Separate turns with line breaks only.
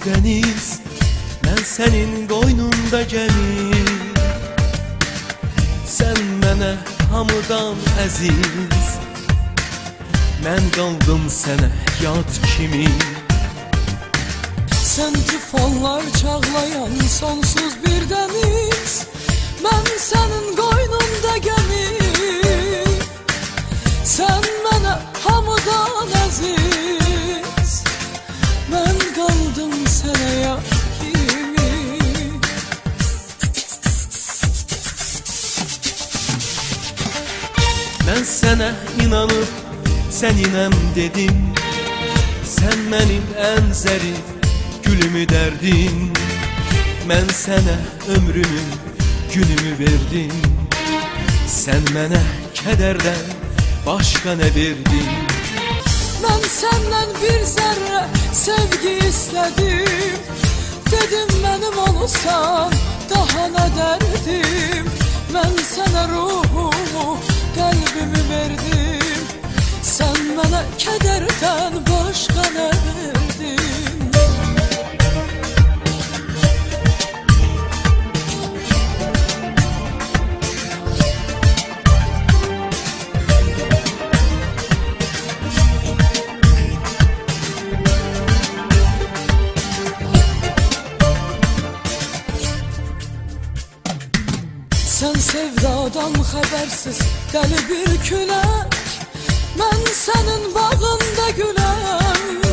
deniz, ben senin qoynunda gəlir. Sen mənə hamıdan əziz, mən qaldım sənə yad kimi.
Sen tufanlar çağlayan sonsuz bir deniz, ben senin qoynunda gəlir. Sen mənə hamıdan əziz, mən qaldım sənə yad kimi.
Mən sənə inanıb səninəm dedim, sən mənim ən zərif gülümü dərdim. Mən sənə ömrümü, günümü verdim, sən mənə kədərdən başqa nə verdin?
Mən səndən bir zərrə sevgi istədim, dedim mənim olsan daha nə dərdim. Mən sənə ruhumu, qəlbimi verdim, sən mənə kədərdən başqa nə verdin? Sen sevdadan xəbərsiz dəli bir külək, mən sənin bağında güləm.